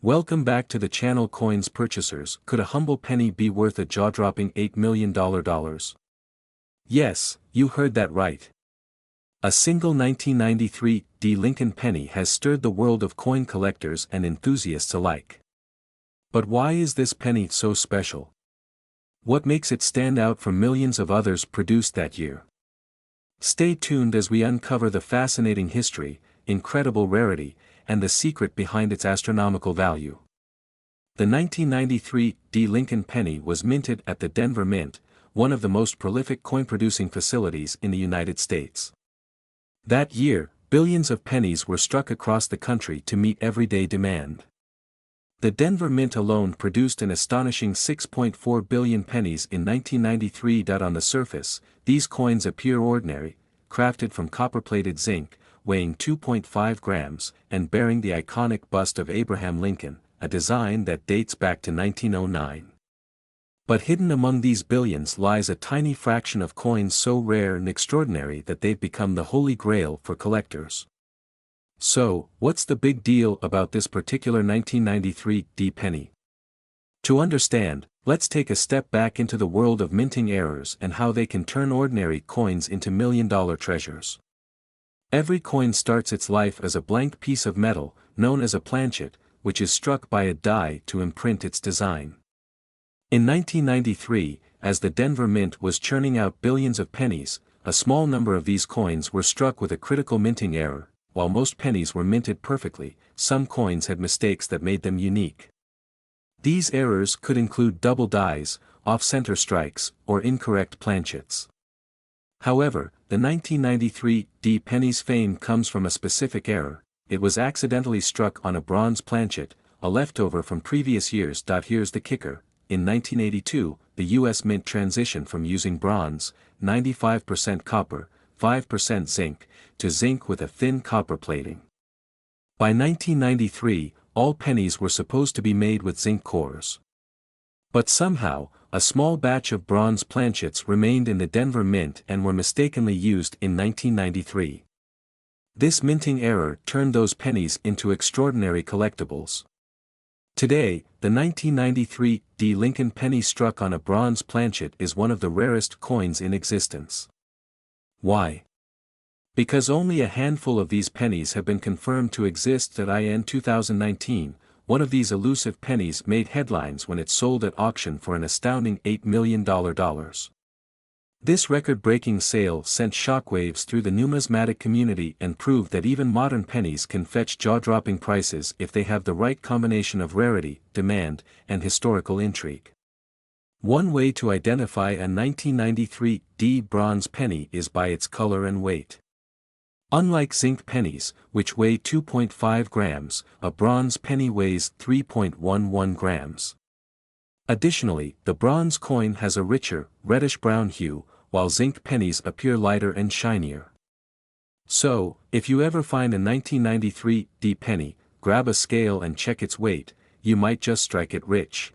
Welcome back to the channel. Coins purchasers. Could a humble penny be worth a jaw-dropping $8 million? Yes, you heard that right. A single 1993 Lincoln penny has stirred the world of coin collectors and enthusiasts alike. But why is this penny so special? What makes it stand out from millions of others produced that year? Stay tuned as we uncover the fascinating history, incredible rarity, and the secret behind its astronomical value. The 1993 Lincoln penny was minted at the Denver Mint, one of the most prolific coin-producing facilities in the United States. That year, billions of pennies were struck across the country to meet everyday demand. The Denver Mint alone produced an astonishing 6.4 billion pennies in 1993. On the surface, these coins appear ordinary, crafted from copper-plated zinc, weighing 2.5 grams, and bearing the iconic bust of Abraham Lincoln, a design that dates back to 1909. But hidden among these billions lies a tiny fraction of coins so rare and extraordinary that they've become the Holy Grail for collectors. So, what's the big deal about this particular 1993 penny? To understand, let's take a step back into the world of minting errors and how they can turn ordinary coins into million-dollar treasures. Every coin starts its life as a blank piece of metal, known as a planchet, which is struck by a die to imprint its design. In 1993, as the Denver Mint was churning out billions of pennies, a small number of these coins were struck with a critical minting error. While most pennies were minted perfectly, some coins had mistakes that made them unique. These errors could include double dies, off-center strikes, or incorrect planchets. However, the 1993 penny's fame comes from a specific error. It was accidentally struck on a bronze planchet, a leftover from previous years. Here's the kicker. In 1982, the U.S. Mint transitioned from using bronze, 95% copper, 5% zinc, to zinc with a thin copper plating. By 1993, all pennies were supposed to be made with zinc cores. But somehow, a small batch of bronze planchets remained in the Denver Mint and were mistakenly used in 1993. This minting error turned those pennies into extraordinary collectibles. Today, the 1993 Lincoln penny struck on a bronze planchet is one of the rarest coins in existence. Why? Because only a handful of these pennies have been confirmed to exist. In 2019, one of these elusive pennies made headlines when it sold at auction for an astounding $8 million. This record-breaking sale sent shockwaves through the numismatic community and proved that even modern pennies can fetch jaw-dropping prices if they have the right combination of rarity, demand, and historical intrigue. One way to identify a 1993 bronze penny is by its color and weight. Unlike zinc pennies, which weigh 2.5 grams, a bronze penny weighs 3.11 grams. Additionally, the bronze coin has a richer, reddish-brown hue, while zinc pennies appear lighter and shinier. So, if you ever find a 1993 penny, grab a scale and check its weight. You might just strike it rich.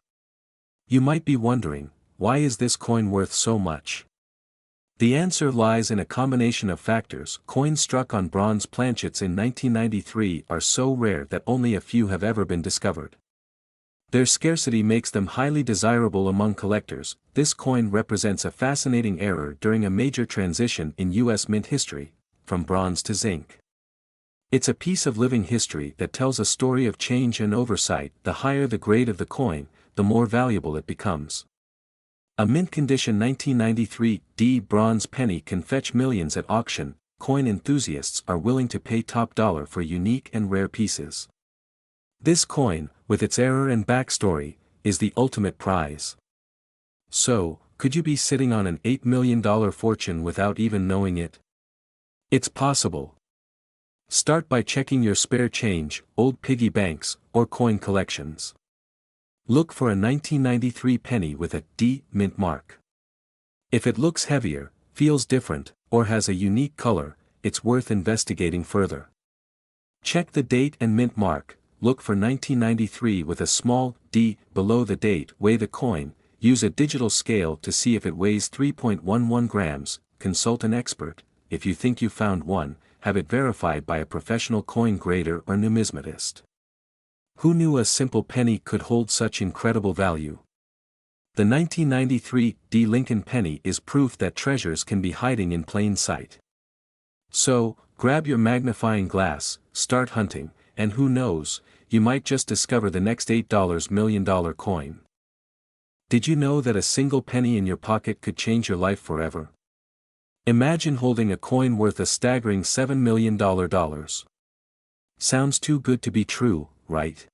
You might be wondering, why is this coin worth so much? The answer lies in a combination of factors. Coins struck on bronze planchets in 1993 are so rare that only a few have ever been discovered. Their scarcity makes them highly desirable among collectors. This coin represents a fascinating era during a major transition in U.S. mint history, from bronze to zinc. It's a piece of living history that tells a story of change and oversight. The higher the grade of the coin, the more valuable it becomes. A mint-condition 1993 bronze penny can fetch millions at auction. Coin enthusiasts are willing to pay top dollar for unique and rare pieces. This coin, with its error and backstory, is the ultimate prize. So, could you be sitting on an $8 million fortune without even knowing it? It's possible. Start by checking your spare change, old piggy banks, or coin collections. Look for a 1993 penny with a mint mark. If it looks heavier, feels different, or has a unique color, it's worth investigating further. Check the date and mint mark. Look for 1993 with a small d below the date. Weigh the coin. Use a digital scale to see if it weighs 3.11 grams. Consult an expert. If you think you found one, have it verified by a professional coin grader or numismatist. Who knew a simple penny could hold such incredible value? The 1993 D. Lincoln penny is proof that treasures can be hiding in plain sight. So, grab your magnifying glass, start hunting, and who knows, you might just discover the next $8 million coin. Did you know that a single penny in your pocket could change your life forever? Imagine holding a coin worth a staggering $7 million. Sounds too good to be true, right?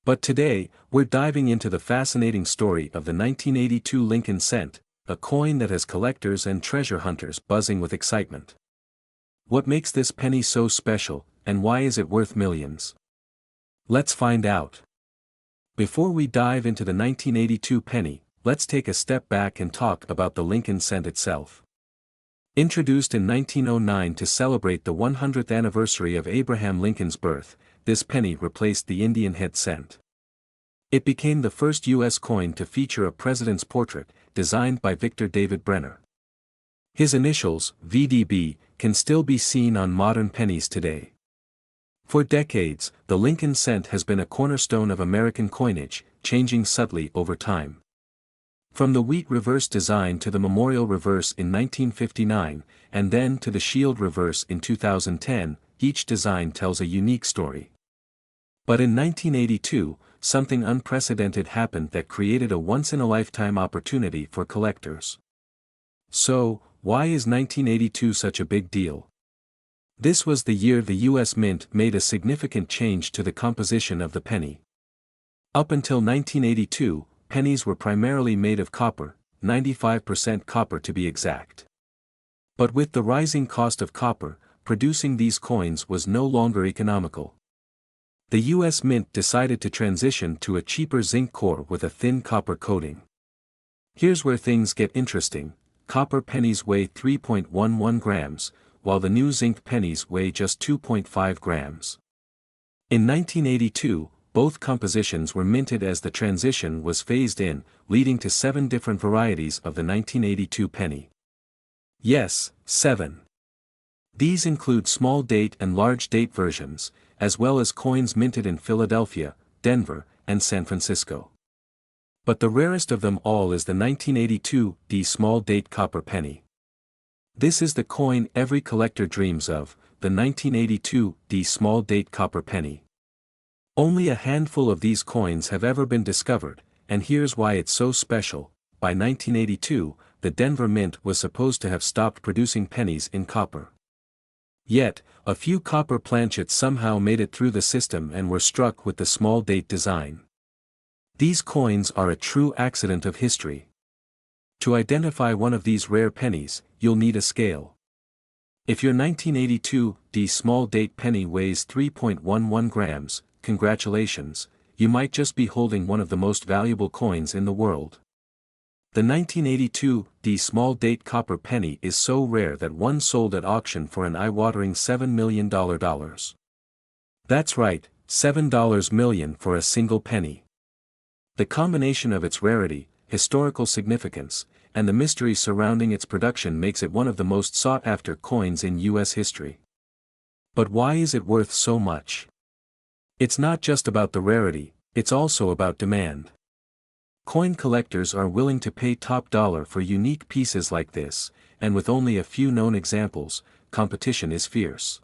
But today, we're diving into the fascinating story of the 1982 Lincoln cent, a coin that has collectors and treasure hunters buzzing with excitement. What makes this penny so special, and why is it worth millions? Let's find out. Before we dive into the 1982 penny, let's take a step back and talk about the Lincoln cent itself. Introduced in 1909 to celebrate the 100th anniversary of Abraham Lincoln's birth, this penny replaced the Indian head cent. It became the first U.S. coin to feature a president's portrait, designed by Victor David Brenner. His initials, VDB, can still be seen on modern pennies today. For decades, the Lincoln cent has been a cornerstone of American coinage, changing subtly over time. From the wheat reverse design to the memorial reverse in 1959, and then to the shield reverse in 2010, each design tells a unique story. But in 1982, something unprecedented happened that created a once-in-a-lifetime opportunity for collectors. So, why is 1982 such a big deal? This was the year the U.S. Mint made a significant change to the composition of the penny. Up until 1982, pennies were primarily made of copper, 95% copper to be exact. But with the rising cost of copper, producing these coins was no longer economical. The U.S. Mint decided to transition to a cheaper zinc core with a thin copper coating. Here's where things get interesting: copper pennies weigh 3.11 grams, while the new zinc pennies weigh just 2.5 grams. In 1982, both compositions were minted as the transition was phased in, leading to 7 different varieties of the 1982 penny. Yes, 7. These include small date and large date versions, as well as coins minted in Philadelphia, Denver, and San Francisco. But the rarest of them all is the 1982 D small date copper penny. This is the coin every collector dreams of, the 1982 D small date copper penny. Only a handful of these coins have ever been discovered, and here's why it's so special. By 1982, the Denver Mint was supposed to have stopped producing pennies in copper. Yet, a few copper planchets somehow made it through the system and were struck with the small date design. These coins are a true accident of history. To identify one of these rare pennies, you'll need a scale. If your 1982 D small date penny weighs 3.11 grams, congratulations, you might just be holding one of the most valuable coins in the world. The 1982 D small date copper penny is so rare that one sold at auction for an eye-watering $7 million. That's right, $7 million for a single penny. The combination of its rarity, historical significance, and the mystery surrounding its production makes it one of the most sought-after coins in U.S. history. But why is it worth so much? It's not just about the rarity, it's also about demand. Coin collectors are willing to pay top dollar for unique pieces like this, and with only a few known examples, competition is fierce.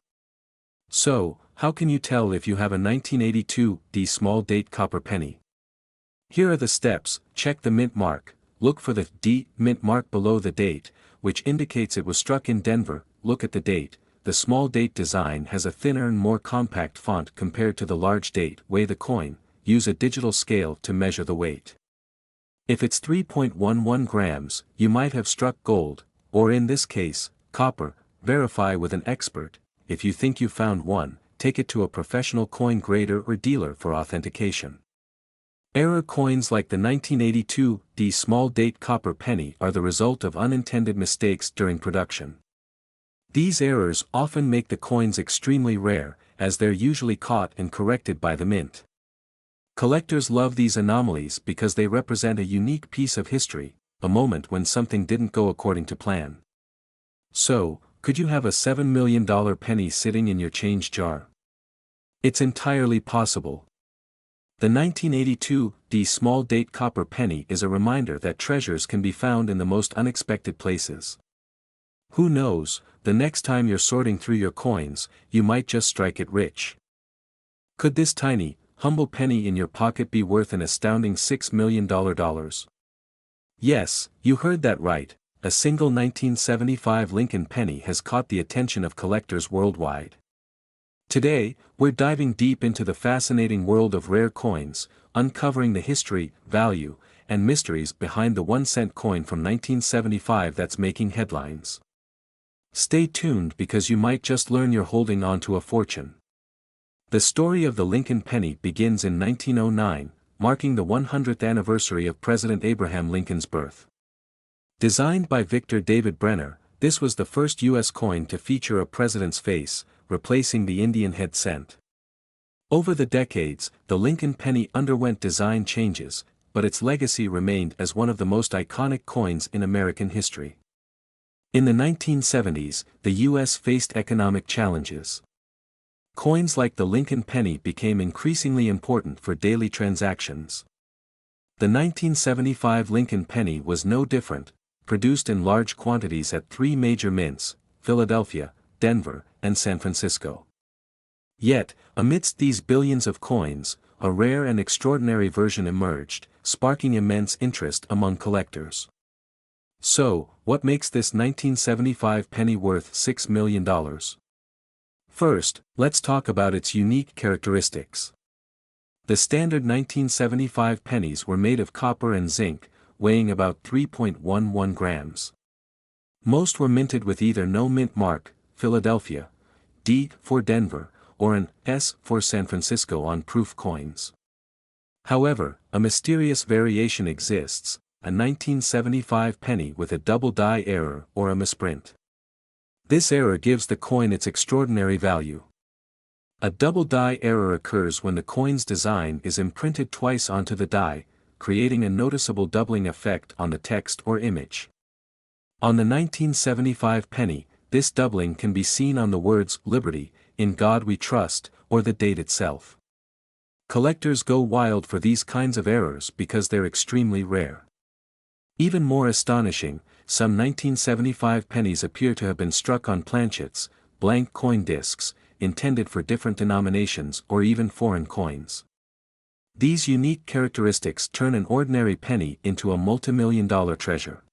So, how can you tell if you have a 1982 D small date copper penny? Here are the steps: check the mint mark, look for the D mint mark below the date, which indicates it was struck in Denver. Look at the date. The small date design has a thinner and more compact font compared to the large date. Weigh the coin, use a digital scale to measure the weight. If it's 3.11 grams, you might have struck gold, or in this case, copper. Verify with an expert. If you think you found one, take it to a professional coin grader or dealer for authentication. Error coins like the 1982 D small date copper penny are the result of unintended mistakes during production. These errors often make the coins extremely rare, as they're usually caught and corrected by the mint. Collectors love these anomalies because they represent a unique piece of history, a moment when something didn't go according to plan. So, could you have a $7 million penny sitting in your change jar? It's entirely possible. The 1982 small date copper penny is a reminder that treasures can be found in the most unexpected places. Who knows, the next time you're sorting through your coins, you might just strike it rich. Could this tiny, humble penny in your pocket be worth an astounding $6 million? Yes, you heard that right, a single 1975 Lincoln penny has caught the attention of collectors worldwide. Today, we're diving deep into the fascinating world of rare coins, uncovering the history, value, and mysteries behind the 1-cent coin from 1975 that's making headlines. Stay tuned because you might just learn you're holding on to a fortune. The story of the Lincoln penny begins in 1909, marking the 100th anniversary of President Abraham Lincoln's birth. Designed by Victor David Brenner, this was the first U.S. coin to feature a president's face, replacing the Indian head cent. Over the decades, the Lincoln penny underwent design changes, but its legacy remained as one of the most iconic coins in American history. In the 1970s, the U.S. faced economic challenges. Coins like the Lincoln penny became increasingly important for daily transactions. The 1975 Lincoln penny was no different, produced in large quantities at three major mints, Philadelphia, Denver, and San Francisco. Yet, amidst these billions of coins, a rare and extraordinary version emerged, sparking immense interest among collectors. So, what makes this 1975 penny worth $6 million? First, let's talk about its unique characteristics. The standard 1975 pennies were made of copper and zinc, weighing about 3.11 grams. Most were minted with either no mint mark, Philadelphia, D for Denver, or an S for San Francisco on proof coins. However, a mysterious variation exists, a 1975 penny with a double die error or a misprint. This error gives the coin its extraordinary value. A double die error occurs when the coin's design is imprinted twice onto the die, creating a noticeable doubling effect on the text or image. On the 1975 penny, this doubling can be seen on the words "Liberty, in God We Trust," or the date itself. Collectors go wild for these kinds of errors because they're extremely rare. Even more astonishing, some 1975 pennies appear to have been struck on planchets, blank coin discs, intended for different denominations or even foreign coins. These unique characteristics turn an ordinary penny into a multimillion-dollar treasure.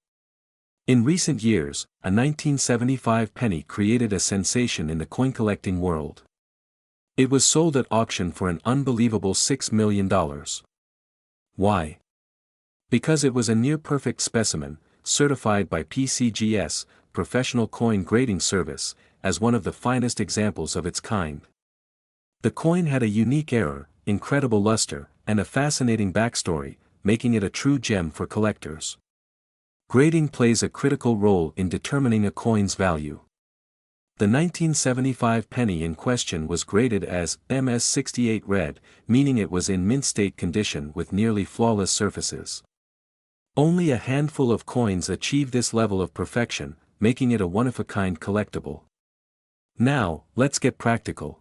In recent years, a 1975 penny created a sensation in the coin-collecting world. It was sold at auction for an unbelievable $6 million. Why? Because it was a near-perfect specimen, certified by PCGS, Professional Coin Grading Service, as one of the finest examples of its kind. The coin had a unique error, incredible luster, and a fascinating backstory, making it a true gem for collectors. Grading plays a critical role in determining a coin's value. The 1975 penny in question was graded as MS68 red, meaning it was in mint state condition with nearly flawless surfaces. Only a handful of coins achieve this level of perfection, making it a one-of-a-kind collectible. Now, let's get practical.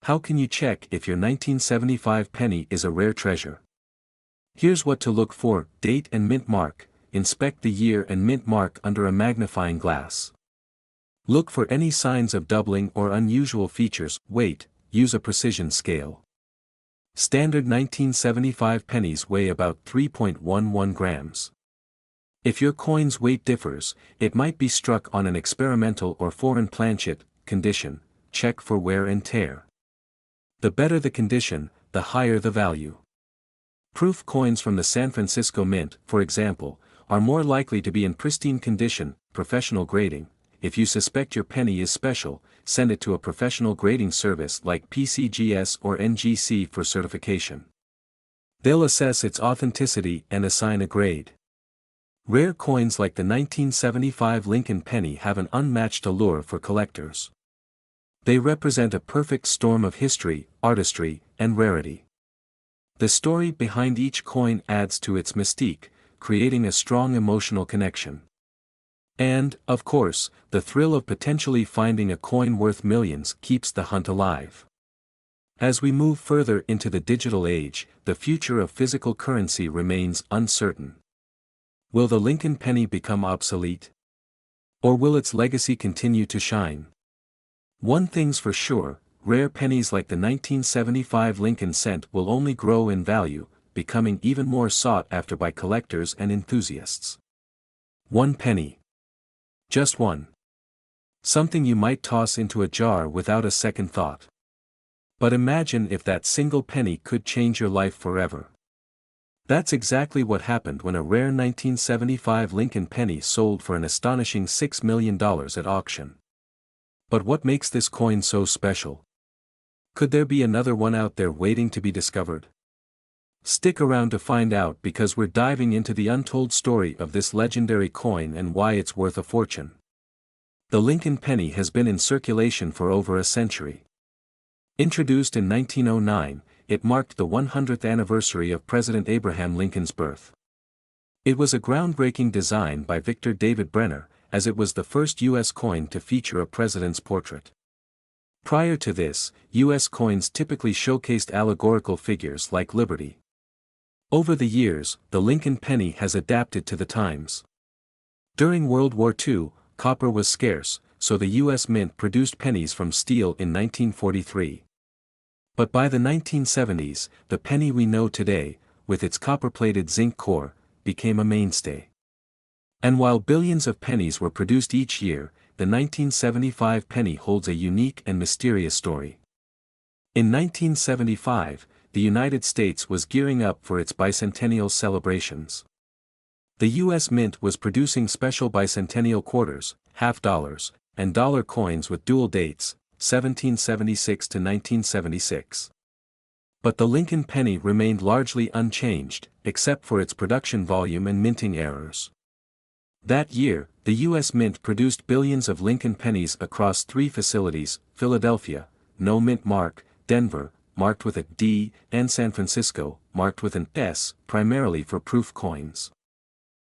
How can you check if your 1975 penny is a rare treasure? Here's what to look for: date and mint mark. Inspect the year and mint mark under a magnifying glass. Look for any signs of doubling or unusual features. Weight, use a precision scale. Standard 1975 pennies weigh about 3.11 grams. If your coin's weight differs, it might be struck on an experimental or foreign planchet. Condition, check for wear and tear. The better the condition, the higher the value. Proof coins from the San Francisco Mint, for example, are more likely to be in pristine condition. Professional grading. If you suspect your penny is special, send it to a professional grading service like PCGS or NGC for certification. They'll assess its authenticity and assign a grade. Rare coins like the 1975 Lincoln penny have an unmatched allure for collectors. They represent a perfect storm of history, artistry, and rarity. The story behind each coin adds to its mystique, creating a strong emotional connection. And, of course, the thrill of potentially finding a coin worth millions keeps the hunt alive. As we move further into the digital age, the future of physical currency remains uncertain. Will the Lincoln penny become obsolete? Or will its legacy continue to shine? One thing's for sure, rare pennies like the 1975 Lincoln cent will only grow in value, becoming even more sought after by collectors and enthusiasts. One penny. Just one. Something you might toss into a jar without a second thought. But imagine if that single penny could change your life forever. That's exactly what happened when a rare 1975 Lincoln penny sold for an astonishing $6 million at auction. But what makes this coin so special? Could there be another one out there waiting to be discovered? Stick around to find out, because we're diving into the untold story of this legendary coin and why it's worth a fortune. The Lincoln penny has been in circulation for over a century. Introduced in 1909, it marked the 100th anniversary of President Abraham Lincoln's birth. It was a groundbreaking design by Victor David Brenner, as it was the first U.S. coin to feature a president's portrait. Prior to this, U.S. coins typically showcased allegorical figures like liberty. Over the years, the Lincoln penny has adapted to the times. During World War II, copper was scarce, so the U.S. Mint produced pennies from steel in 1943. But by the 1970s, the penny we know today, with its copper-plated zinc core, became a mainstay. And while billions of pennies were produced each year, the 1975 penny holds a unique and mysterious story. In 1975, the United States was gearing up for its bicentennial celebrations. The U.S. Mint was producing special bicentennial quarters, half dollars, and dollar coins with dual dates, 1776 to 1976. But the Lincoln penny remained largely unchanged, except for its production volume and minting errors. That year, the U.S. Mint produced billions of Lincoln pennies across 3 facilities: Philadelphia, no mint mark; Denver, marked with a D; and San Francisco, marked with an S, primarily for proof coins.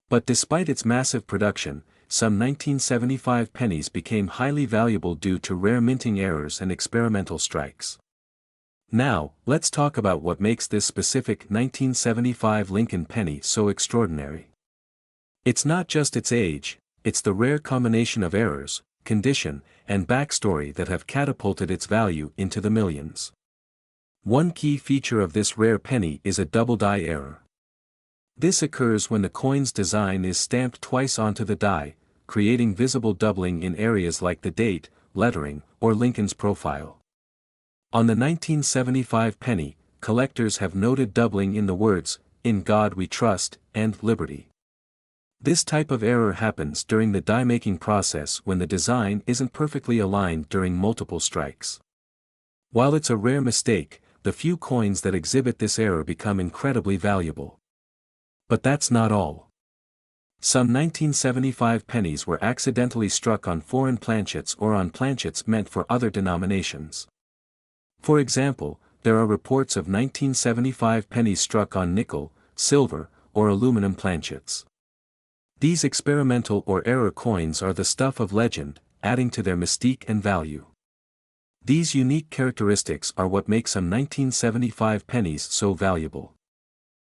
But despite its massive production, some 1975 pennies became highly valuable due to rare minting errors and experimental strikes. Now, let's talk about what makes this specific 1975 Lincoln penny so extraordinary. It's not just its age, it's the rare combination of errors, condition, and backstory that have catapulted its value into the millions. One key feature of this rare penny is a double die error. This occurs when the coin's design is stamped twice onto the die, creating visible doubling in areas like the date, lettering, or Lincoln's profile. On the 1975 penny, collectors have noted doubling in the words, "In God We Trust," and "Liberty." This type of error happens during the die-making process when the design isn't perfectly aligned during multiple strikes. While it's a rare mistake, the few coins that exhibit this error become incredibly valuable. But that's not all. Some 1975 pennies were accidentally struck on foreign planchets or on planchets meant for other denominations. For example, there are reports of 1975 pennies struck on nickel, silver, or aluminum planchets. These experimental or error coins are the stuff of legend, adding to their mystique and value. These unique characteristics are what make some 1975 pennies so valuable.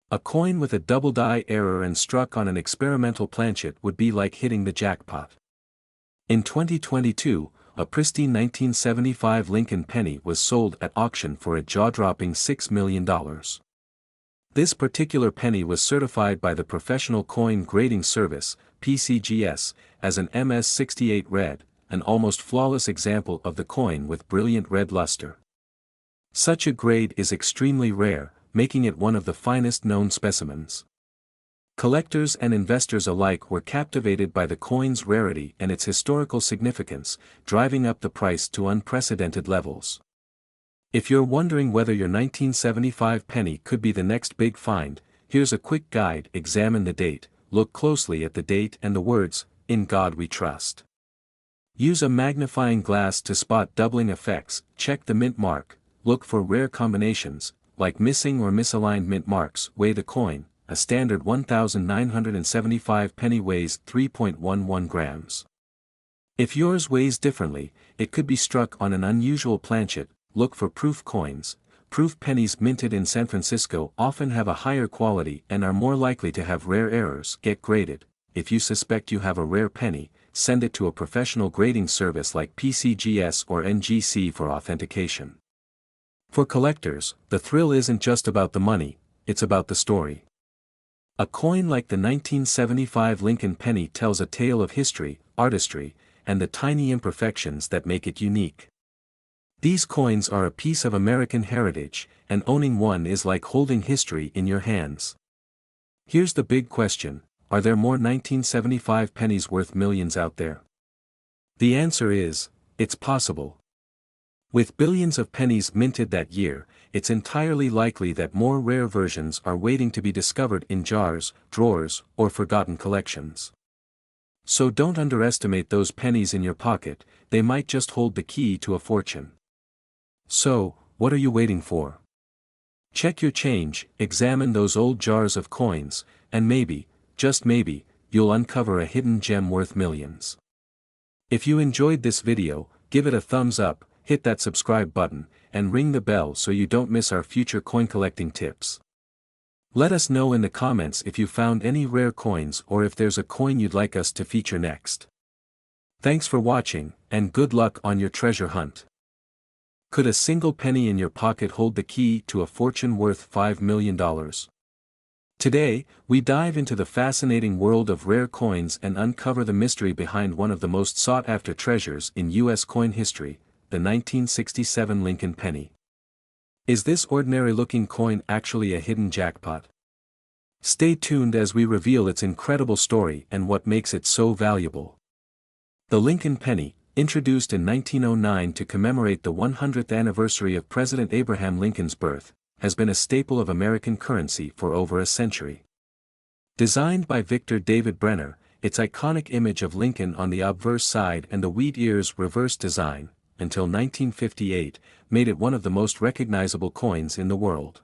A coin with a double die error and struck on an experimental planchet would be like hitting the jackpot. In 2022, a pristine 1975 Lincoln penny was sold at auction for a jaw-dropping $6 million. This particular penny was certified by the Professional Coin Grading Service, PCGS, as an MS68 red, an almost flawless example of the coin with brilliant red luster. Such a grade is extremely rare, making it one of the finest known specimens. Collectors and investors alike were captivated by the coin's rarity and its historical significance, driving up the price to unprecedented levels. If you're wondering whether your 1975 penny could be the next big find, here's a quick guide: examine the date, look closely at the date and the words, "In God We Trust." Use a magnifying glass to spot doubling effects, check the mint mark, look for rare combinations, like missing or misaligned mint marks. Weigh the coin. A standard 1,975 penny weighs 3.11 grams. If yours weighs differently, it could be struck on an unusual planchet, look for proof coins. Proof pennies minted in San Francisco often have a higher quality and are more likely to have rare errors. Get graded. If you suspect you have a rare penny, send it to a professional grading service like PCGS or NGC for authentication. For collectors, the thrill isn't just about the money, it's about the story. A coin like the 1975 Lincoln penny tells a tale of history, artistry, and the tiny imperfections that make it unique. These coins are a piece of American heritage, and owning one is like holding history in your hands. Here's the big question: are there more 1975 pennies worth millions out there? The answer is, it's possible. With billions of pennies minted that year, it's entirely likely that more rare versions are waiting to be discovered in jars, drawers, or forgotten collections. So don't underestimate those pennies in your pocket, they might just hold the key to a fortune. So, what are you waiting for? Check your change, examine those old jars of coins, and maybe, just maybe, you'll uncover a hidden gem worth millions. If you enjoyed this video, give it a thumbs up, hit that subscribe button, and ring the bell so you don't miss our future coin collecting tips. Let us know in the comments if you found any rare coins or if there's a coin you'd like us to feature next. Thanks for watching, and good luck on your treasure hunt. Could a single penny in your pocket hold the key to a fortune worth $5 million? Today, we dive into the fascinating world of rare coins and uncover the mystery behind one of the most sought-after treasures in U.S. coin history, the 1967 Lincoln penny. Is this ordinary-looking coin actually a hidden jackpot? Stay tuned as we reveal its incredible story and what makes it so valuable. The Lincoln penny, introduced in 1909 to commemorate the 100th anniversary of President Abraham Lincoln's birth, has been a staple of American currency for over a century. Designed by Victor David Brenner, its iconic image of Lincoln on the obverse side and the wheat ears reverse design, until 1958, made it one of the most recognizable coins in the world.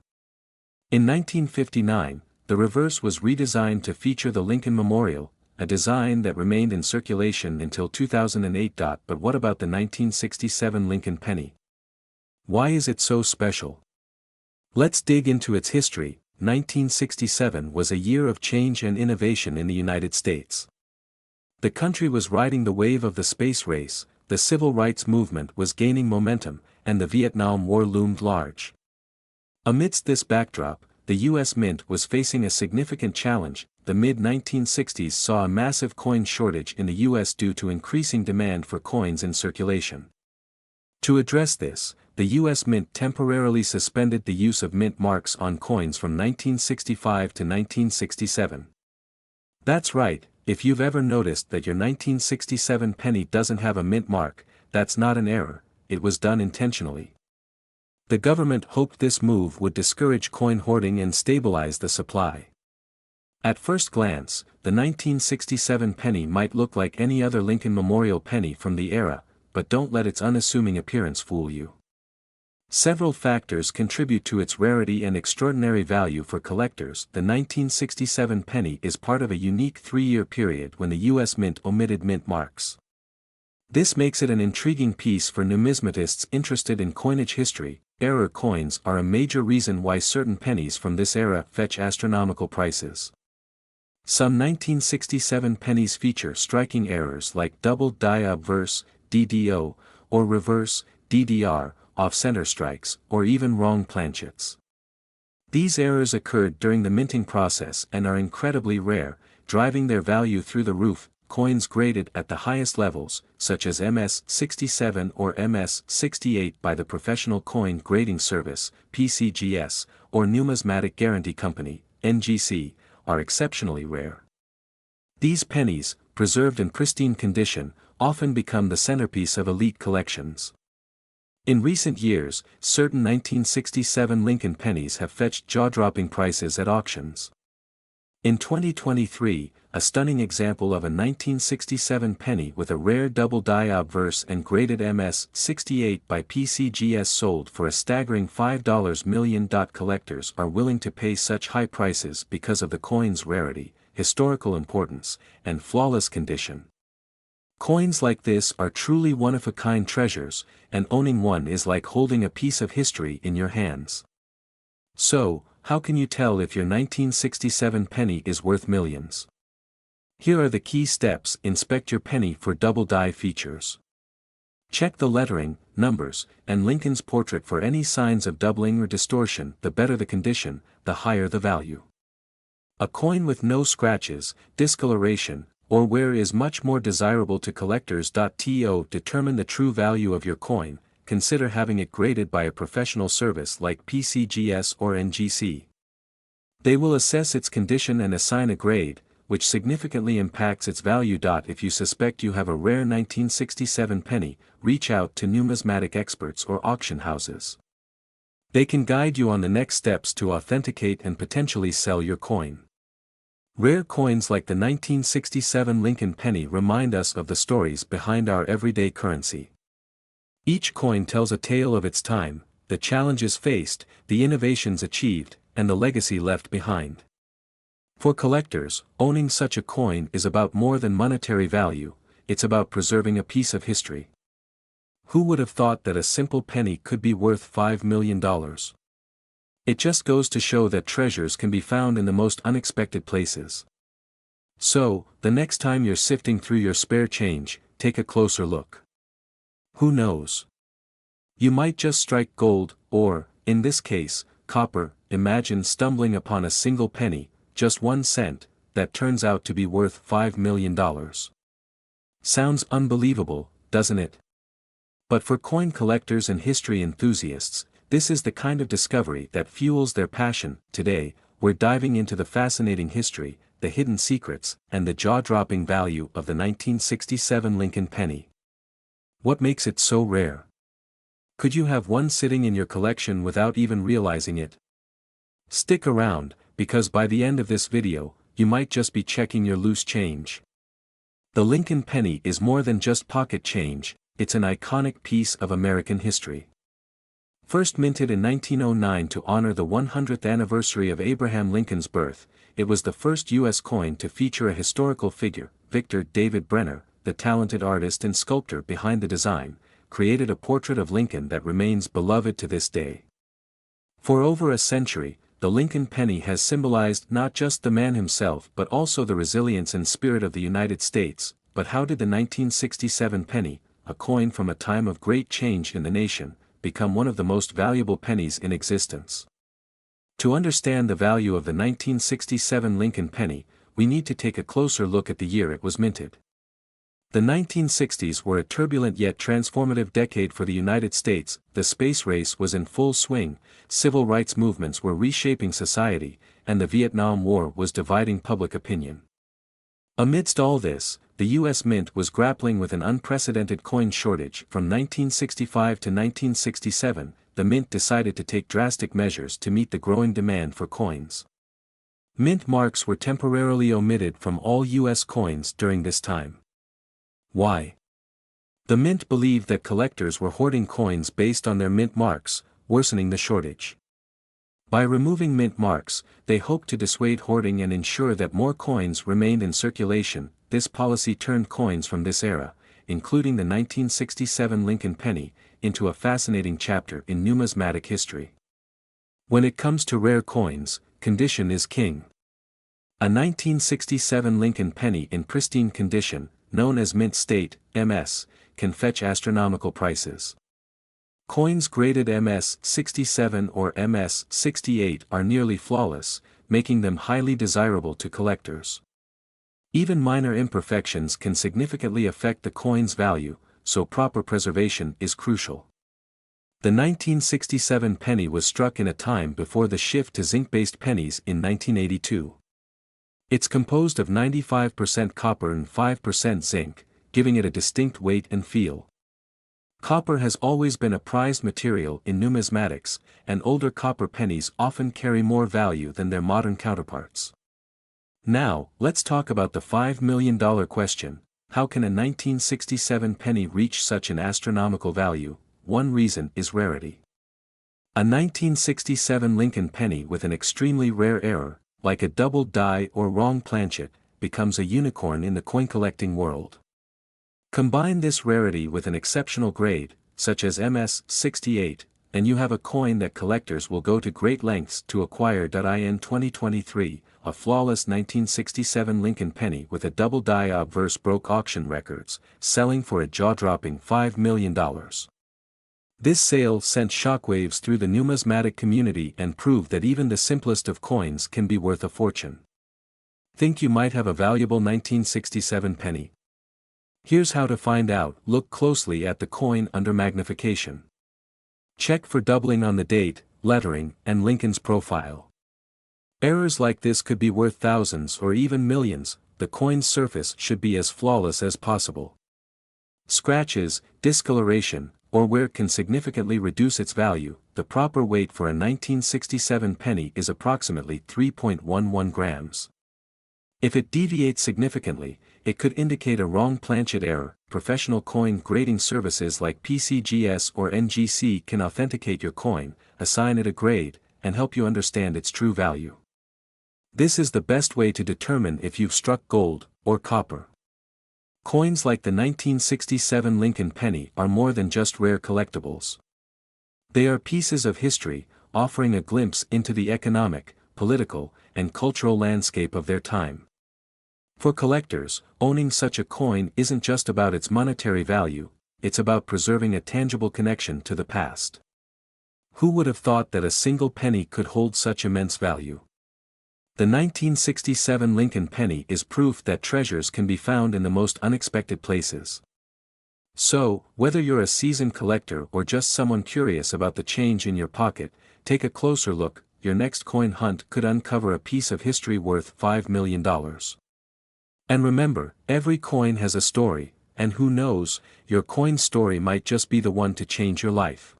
In 1959, the reverse was redesigned to feature the Lincoln Memorial, a design that remained in circulation until 2008. But what about the 1967 Lincoln penny? Why is it so special? Let's dig into its history. 1967 was a year of change and innovation in the United States. The country was riding the wave of the space race, the civil rights movement was gaining momentum, and the Vietnam War loomed large. Amidst this backdrop, the U.S. Mint was facing a significant challenge. The mid-1960s saw a massive coin shortage in the U.S. due to increasing demand for coins in circulation. To address this, the U.S. Mint temporarily suspended the use of mint marks on coins from 1965 to 1967. That's right, if you've ever noticed that your 1967 penny doesn't have a mint mark, that's not an error, it was done intentionally. The government hoped this move would discourage coin hoarding and stabilize the supply. At first glance, the 1967 penny might look like any other Lincoln Memorial penny from the era, but don't let its unassuming appearance fool you. Several factors contribute to its rarity and extraordinary value for collectors. The 1967 penny is part of a unique 3-year period when the U.S. Mint omitted mint marks. This makes it an intriguing piece for numismatists interested in coinage history. Error coins are a major reason why certain pennies from this era fetch astronomical prices. Some 1967 pennies feature striking errors like double die obverse, DDO, or reverse, DDR, off-center strikes, or even wrong planchets. These errors occurred during the minting process and are incredibly rare, driving their value through the roof. Coins graded at the highest levels, such as MS-67 or MS-68 by the Professional Coin Grading Service, PCGS, or Numismatic Guarantee Company, NGC, are exceptionally rare. These pennies, preserved in pristine condition, often become the centerpiece of elite collections. In recent years, certain 1967 Lincoln pennies have fetched jaw-dropping prices at auctions. In 2023, a stunning example of a 1967 penny with a rare double die obverse and graded MS-68 by PCGS sold for a staggering $5 million. Collectors are willing to pay such high prices because of the coin's rarity, historical importance, and flawless condition. Coins like this are truly one-of-a-kind treasures, and owning one is like holding a piece of history in your hands. So, how can you tell if your 1967 penny is worth millions? Here are the key steps. Inspect your penny for double die features. Check the lettering, numbers, and Lincoln's portrait for any signs of doubling or distortion. The better the condition, the higher the value. A coin with no scratches, discoloration, or wear is much more desirable to collectors. To determine the true value of your coin, consider having it graded by a professional service like PCGS or NGC. They will assess its condition and assign a grade, which significantly impacts its value. If you suspect you have a rare 1967 penny, reach out to numismatic experts or auction houses. They can guide you on the next steps to authenticate and potentially sell your coin. Rare coins like the 1967 Lincoln penny remind us of the stories behind our everyday currency. Each coin tells a tale of its time, the challenges faced, the innovations achieved, and the legacy left behind. For collectors, owning such a coin is about more than monetary value, it's about preserving a piece of history. Who would have thought that a simple penny could be worth $5 million? It just goes to show that treasures can be found in the most unexpected places. So, the next time you're sifting through your spare change, take a closer look. Who knows? You might just strike gold, or, in this case, copper. Imagine stumbling upon a single penny, just 1 cent, that turns out to be worth $5 million. Sounds unbelievable, doesn't it? But for coin collectors and history enthusiasts, this is the kind of discovery that fuels their passion. Today, we're diving into the fascinating history, the hidden secrets, and the jaw-dropping value of the 1967 Lincoln penny. What makes it so rare? Could you have one sitting in your collection without even realizing it? Stick around, because by the end of this video, you might just be checking your loose change. The Lincoln penny is more than just pocket change, it's an iconic piece of American history. First minted in 1909 to honor the 100th anniversary of Abraham Lincoln's birth, it was the first U.S. coin to feature a historical figure. Victor David Brenner, the talented artist and sculptor behind the design, created a portrait of Lincoln that remains beloved to this day. For over a century, the Lincoln penny has symbolized not just the man himself but also the resilience and spirit of the United States. But how did the 1967 penny, a coin from a time of great change in the nation, become one of the most valuable pennies in existence? To understand the value of the 1967 Lincoln penny, we need to take a closer look at the year it was minted. The 1960s were a turbulent yet transformative decade for the United States. The space race was in full swing, civil rights movements were reshaping society, and the Vietnam War was dividing public opinion. Amidst all this, the U.S. Mint was grappling with an unprecedented coin shortage. From 1965 to 1967, the Mint decided to take drastic measures to meet the growing demand for coins. Mint marks were temporarily omitted from all U.S. coins during this time. Why? The Mint believed that collectors were hoarding coins based on their mint marks, worsening the shortage. By removing mint marks, they hoped to dissuade hoarding and ensure that more coins remained in circulation. This policy turned coins from this era, including the 1967 Lincoln penny, into a fascinating chapter in numismatic history. When it comes to rare coins, condition is king. A 1967 Lincoln penny in pristine condition, known as mint state, MS, can fetch astronomical prices. Coins graded MS 67 or MS 68 are nearly flawless, making them highly desirable to collectors. Even minor imperfections can significantly affect the coin's value, so proper preservation is crucial. The 1967 penny was struck in a time before the shift to zinc-based pennies in 1982. It's composed of 95% copper and 5% zinc, giving it a distinct weight and feel. Copper has always been a prized material in numismatics, and older copper pennies often carry more value than their modern counterparts. Now, let's talk about the $5 million question: how can a 1967 penny reach such an astronomical value? One reason is rarity. A 1967 Lincoln penny with an extremely rare error, like a doubled die or wrong planchet, becomes a unicorn in the coin collecting world. Combine this rarity with an exceptional grade, such as MS-68, and you have a coin that collectors will go to great lengths to acquire. In 2023, a flawless 1967 Lincoln penny with a double die obverse broke auction records, selling for a jaw-dropping $5 million. This sale sent shockwaves through the numismatic community and proved that even the simplest of coins can be worth a fortune. Think you might have a valuable 1967 penny? Here's how to find out. Look closely at the coin under magnification. Check for doubling on the date, lettering, and Lincoln's profile. Errors like this could be worth thousands or even millions. The coin's surface should be as flawless as possible. Scratches, discoloration, or where it can significantly reduce its value. The proper weight for a 1967 penny is approximately 3.11 grams. If it deviates significantly, it could indicate a wrong planchet error. Professional coin grading services like PCGS or NGC can authenticate your coin, assign it a grade, and help you understand its true value. This is the best way to determine if you've struck gold or copper. Coins like the 1967 Lincoln penny are more than just rare collectibles. They are pieces of history, offering a glimpse into the economic, political, and cultural landscape of their time. For collectors, owning such a coin isn't just about its monetary value, it's about preserving a tangible connection to the past. Who would have thought that a single penny could hold such immense value? The 1967 Lincoln penny is proof that treasures can be found in the most unexpected places. So, whether you're a seasoned collector or just someone curious about the change in your pocket, take a closer look. Your next coin hunt could uncover a piece of history worth $5 million. And remember, every coin has a story, and who knows, your coin's story might just be the one to change your life.